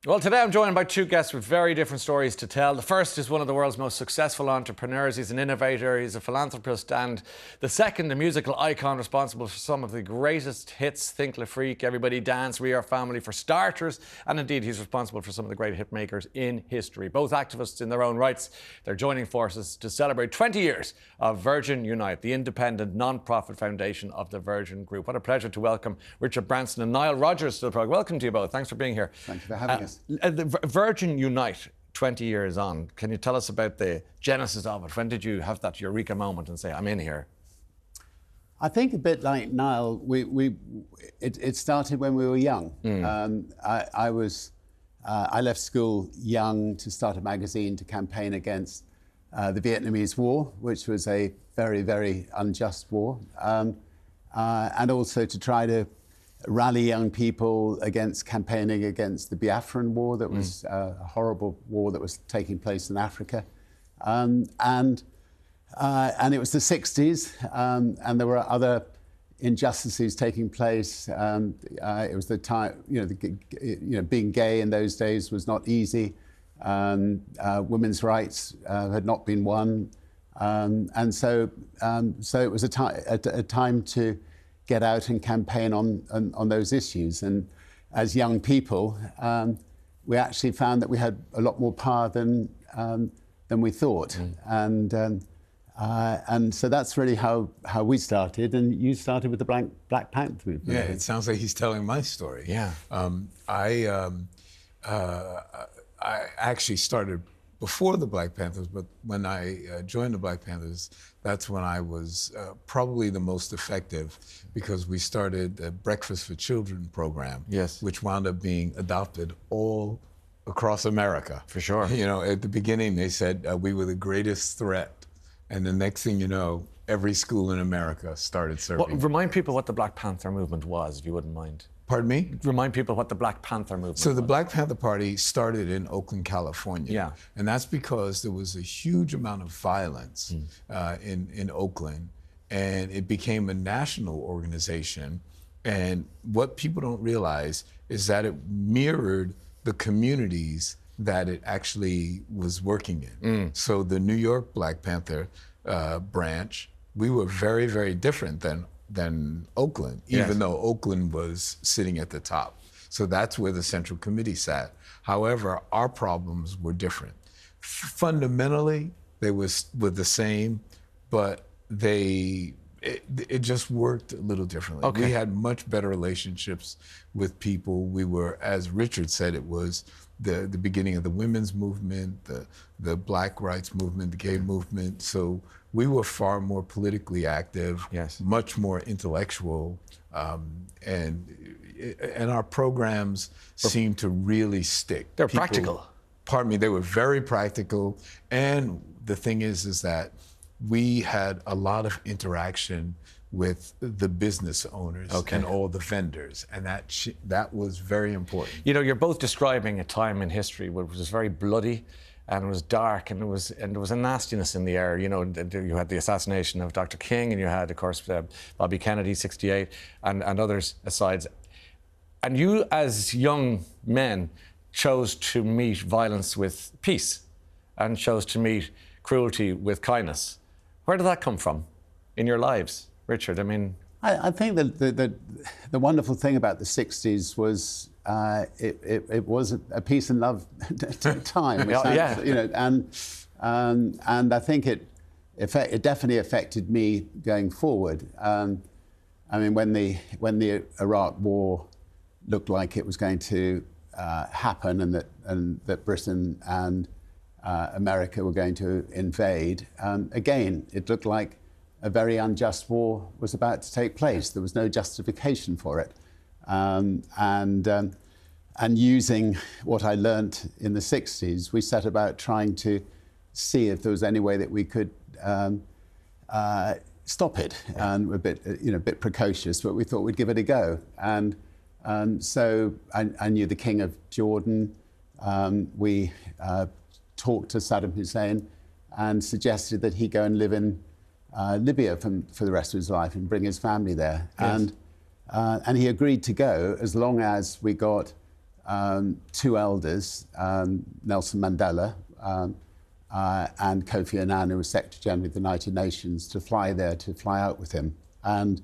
Well, today I'm joined by two guests with very different stories to tell. The first is one of the world's most successful entrepreneurs. He's an innovator, he's a philanthropist, and the second, a musical icon responsible for some of the greatest hits, Think Le Freak, Everybody Dance, We Are Family, for starters, and indeed he's responsible for some of the great hit makers in history. Both activists in their own rights. They're joining forces to celebrate 20 years of Virgin Unite, the independent non-profit foundation of the Virgin Group. What a pleasure to welcome Richard Branson and Nile Rodgers to the programme. Welcome to you both. Thanks for being here. Thank you for having us. The Virgin Unite, 20 years on, can you tell us about the genesis of it? When did you have that eureka moment and say, I'm in here? I think a bit like Nile, it started when we were young. I left school young to start a magazine to campaign against the Vietnamese War, which was a very, very unjust war, and also to try to rally young people against campaigning against the Biafran War, that was a horrible war that was taking place in Africa. And it was the 60s, and there were other injustices taking place. It was the time, being gay in those days was not easy. Women's rights had not been won. And so it was a time to get out and campaign on those issues. And as young people, we actually found that we had a lot more power than we thought. And so that's really how we started. And you started with the Black Panther movement. Yeah, it sounds like he's telling my story. Yeah. I actually started before the Black Panthers, but when I joined the Black Panthers, that's when I was probably the most effective, because we started the Breakfast for Children program, yes, which wound up being adopted all across America. For sure. You know, at the beginning they said we were the greatest threat, and the next thing you know, every school in America started serving. Well, remind people what the Black Panther movement was, if you wouldn't mind. Pardon me? Remind people what the Black Panther movement was. So the Black Panther Party started in Oakland, California. Yeah. And that's because there was a huge amount of violence in Oakland, and it became a national organization. And what people don't realize is that it mirrored the communities that it actually was working in. So the New York Black Panther branch, we were very, very different than Oakland, even though Oakland was sitting at the top. So that's where the Central Committee sat. However, our problems were different. Fundamentally, they were the same, but it just worked a little differently. Okay. We had much better relationships with people. We were, as Richard said, it was the beginning of the women's movement, the Black rights movement, the gay movement. So we were far more politically active, yes, much more intellectual, and our programs seemed to really stick. They're practical. Pardon me, they were very practical. And the thing is that we had a lot of interaction with the business owners and all the vendors, and that was very important. You know, you're both describing a time in history where it was very bloody, and it was dark, and there was a nastiness in the air. You know, you had the assassination of Dr. King, and you had, of course, Bobby Kennedy, 68, and others asides. And you, as young men, chose to meet violence with peace, and chose to meet cruelty with kindness. Where did that come from in your lives, Richard? I mean, I think that the wonderful thing about the 60s was it was a peace and love time. Yeah. You know, and I think it definitely affected me going forward. I mean, when the Iraq War looked like it was going to happen, and that Britain and America were going to invade, again, it looked like a very unjust war was about to take place. There was no justification for it. And using what I learnt in the 60s, we set about trying to see if there was any way that we could stop it. And a bit precocious, but we thought we'd give it a go. And so I knew the King of Jordan. We talked to Saddam Hussein and suggested that he go and live in Libya for the rest of his life and bring his family there. Yes. And he agreed to go as long as we got two elders, Nelson Mandela and Kofi Annan, who was Secretary General of the United Nations, to fly out with him. And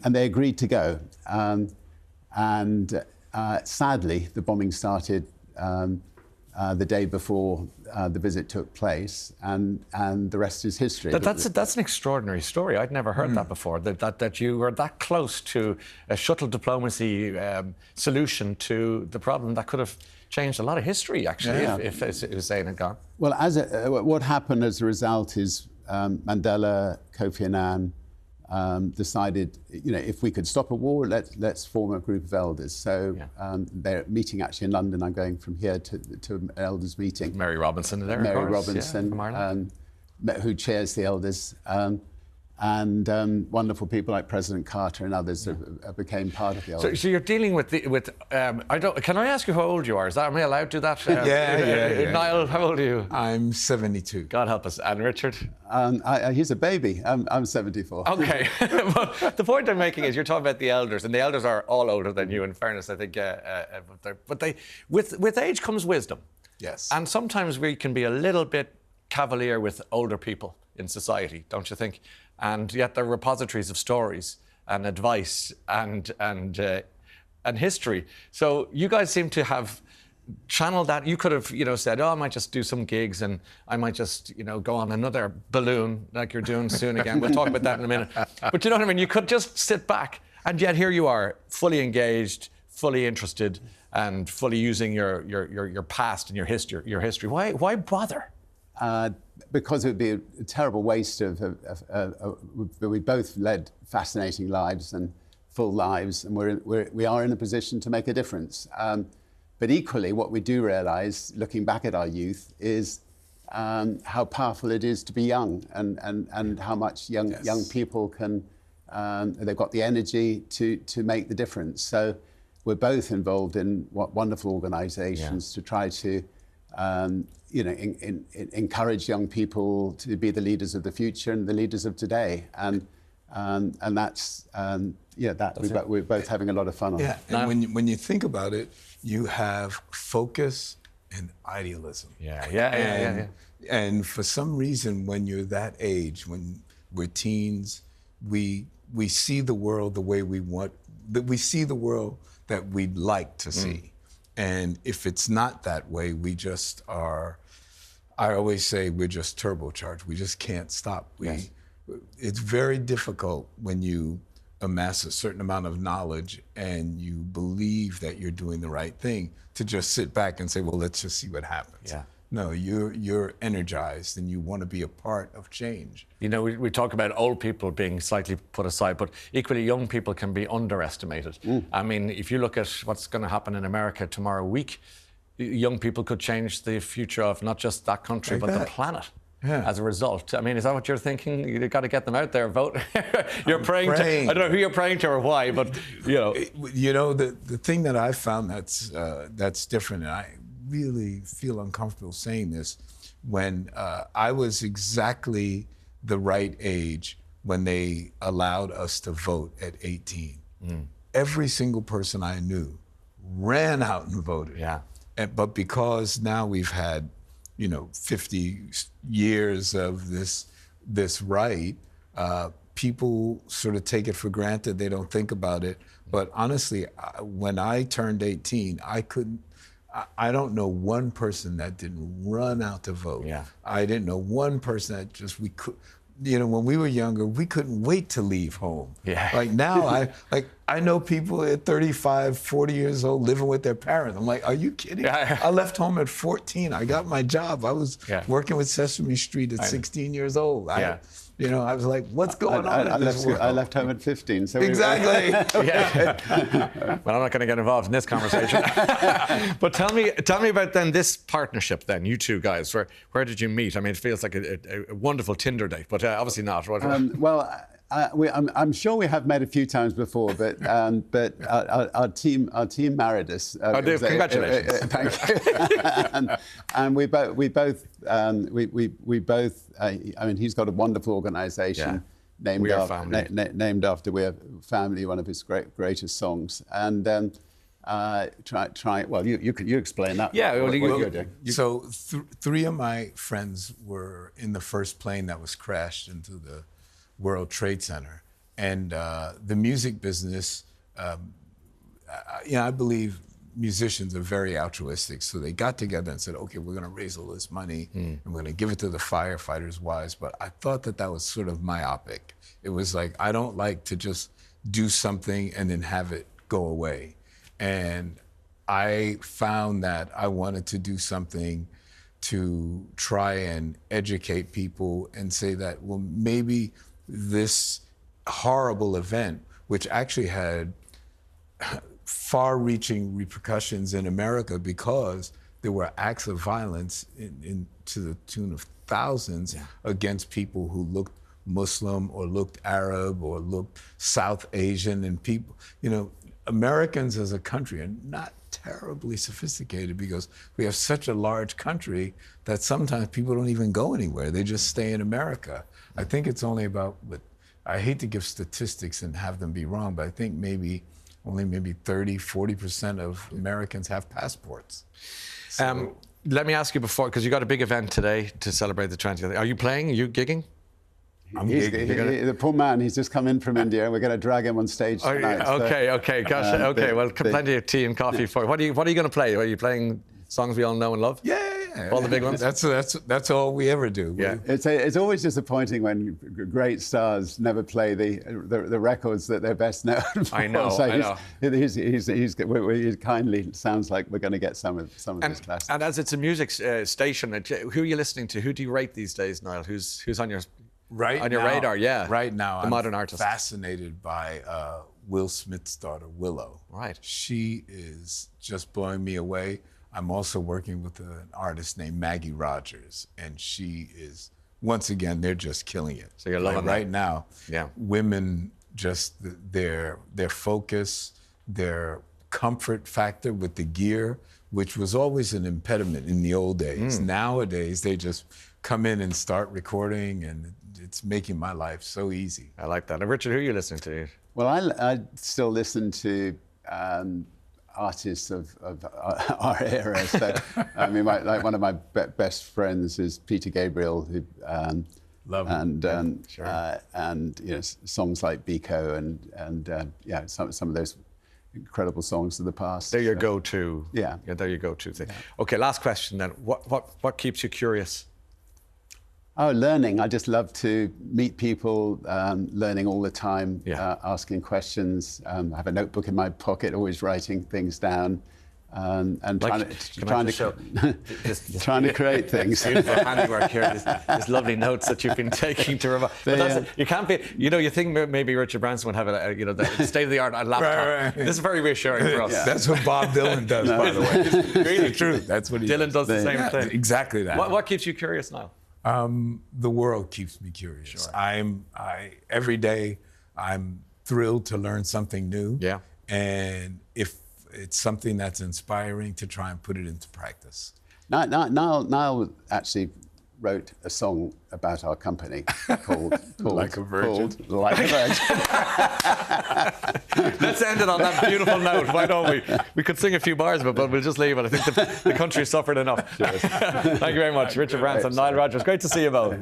they agreed to go. Sadly, the bombing started the day before the visit took place, and the rest is history. That's an extraordinary story. I'd never heard that before, that you were that close to a shuttle diplomacy solution to the problem that could have changed a lot of history, actually, if Hussein had gone. Well, what happened as a result is Mandela, Kofi Annan, decided, if we could stop a war, let's form a group of elders. So they're meeting actually in London. I'm going from here to an elders meeting. Mary Robinson there, Mary of course. Robinson, from Ireland. Who chairs the elders, and wonderful people like President Carter and others became part of the elders. So you're dealing with can I ask you how old you are? Am I allowed to do that? Yeah. Niall, how old are you? I'm 72. God help us. And Richard? He's a baby. I'm 74. Okay. But the point I'm making is you're talking about the elders, and the elders are all older than you, in fairness, I think. But with age comes wisdom. Yes. And sometimes we can be a little bit cavalier with older people in society, don't you think? And yet they're repositories of stories and advice and history. So you guys seem to have channeled that. You could have, said, I might just do some gigs and I might just, go on another balloon like you're doing soon again. We'll talk about that in a minute. But you know what I mean? You could just sit back, and yet here you are, fully engaged, fully interested, and fully using your past and your history. Why bother? Because it would be a terrible waste we both led fascinating lives and full lives, and we are in a position to make a difference. But equally, what we do realise, looking back at our youth, is how powerful it is to be young, and how much young people can, they've got the energy to make the difference. So we're both involved in wonderful organisations to try to encourage young people to be the leaders of the future and the leaders of today, and that's we're both having a lot of fun on. Yeah, and when you think about it, you have focus and idealism. Yeah. And for some reason, when you're that age, when we're teens, we see the world the way we want. We see the world that we'd like to see. And if it's not that way, we just are, I always say we're just turbocharged. We just can't stop. It's very difficult when you amass a certain amount of knowledge and you believe that you're doing the right thing to just sit back and say, well, let's just see what happens. Yeah. No, you're energized and you want to be a part of change. We talk about old people being slightly put aside, but equally young people can be underestimated. I mean, if you look at what's going to happen in America tomorrow week, young people could change the future of not just that country, but the planet. As a result. I mean, is that what you're thinking? You've got to get them out there, vote. You're praying to, I don't know who you're praying to or why, but the thing that I've found that's different, and I really feel uncomfortable saying this, when I was exactly the right age when they allowed us to vote at 18. Every single person I knew ran out and voted. But because now we've had 50 years of this right, people sort of take it for granted. They don't think about it. But honestly, when I turned 18, I don't know one person that didn't run out to vote. I didn't know one person that when we were younger, we couldn't wait to leave home. Like now, I know people at 35, 40 years old living with their parents. I'm like, are you kidding? I left home at 14. I got my job. I was working with Sesame Street at 16 years old. I was like, what's going on in this world? I left home at 15. So exactly. Well, I'm not going to get involved in this conversation. But tell me about then this partnership. Then you two guys, where did you meet? I mean, it feels like a wonderful Tinder date, but obviously not. Well, I'm sure we have met a few times before, but our team married us. Congratulations! Thank you. and we both. I mean, he's got a wonderful organisation named after We Are Family, one of his greatest songs, and Well, you explain that. Yeah, well, what you're doing. So three of my friends were in the first plane that was crashed into the World Trade Center. And the music business, I believe musicians are very altruistic. So they got together and said, okay, we're going to raise all this money and we're going to give it to the firefighters' wives. But I thought that was sort of myopic. It was like, I don't like to just do something and then have it go away. And I found that I wanted to do something to try and educate people and say that, well, maybe this horrible event, which actually had far-reaching repercussions in America because there were acts of violence to the tune of thousands against people who looked Muslim or looked Arab or looked South Asian, and people, Americans as a country are not terribly sophisticated because we have such a large country that sometimes people don't even go anywhere. They just stay in America. I think it's only about, I hate to give statistics and have them be wrong, but I think only 30, 40% of Americans have passports. So, let me ask you before, because you got a big event today to celebrate the 20th. Are you playing? Are you gigging? The poor man, he's just come in from India. We're going to drag him on stage tonight. Okay, gosh, okay. Well, plenty of tea and coffee for you. What are you going to play? Are you playing songs we all know and love? Yeah. All the big ones? That's all we ever do. Yeah. It's always disappointing when great stars never play the records that they're best known for. I know. He kindly sounds like we're going to get some of his classics. And as it's a music station, who are you listening to? Who do you rate these days, Niall? Who's on your radar? Yeah. Right now, the modern artist. Fascinated by Will Smith's daughter, Willow. Right. She is just blowing me away. I'm also working with an artist named Nile Rodgers, and she is, once again, they're just killing it. So you're loving right now. Yeah. Women, just their focus, their comfort factor with the gear, which was always an impediment in the old days. Nowadays, they just come in and start recording, and it's making my life so easy. I like that. And Richard, who are you listening to? Well, I still listen to artists of our era. So, I mean, one of my best friends is Peter Gabriel, who Love and Sure. songs like Biko and some of those incredible songs of the past. They're your go-to. Yeah. They're your go-to thing. Okay, last question then. What keeps you curious? Oh, learning. I just love to meet people, learning all the time, asking questions. I have a notebook in my pocket, always writing things down, and trying to create things. Beautiful handiwork here. These lovely notes that you've been taking to revise. But you can't be. You think maybe Richard Branson would have the state of the art laptop. Right. This is very reassuring for us. Yeah. That's what Bob Dylan does, by the way. It's really true. That's what he Dylan does the same thing. Exactly that. What keeps you curious now? The world keeps me curious. Sure. Every day I'm thrilled to learn something new. Yeah. And if it's something that's inspiring, to try and put it into practice. Nile actually wrote a song about our company called Like a Virgin. Like a Virgin. Let's end it on that beautiful note. Why don't we? We could sing a few bars of it, but we'll just leave it. I think the country suffered enough. Thank you very much, Richard Branson, Nile Rodgers. Great to see you both.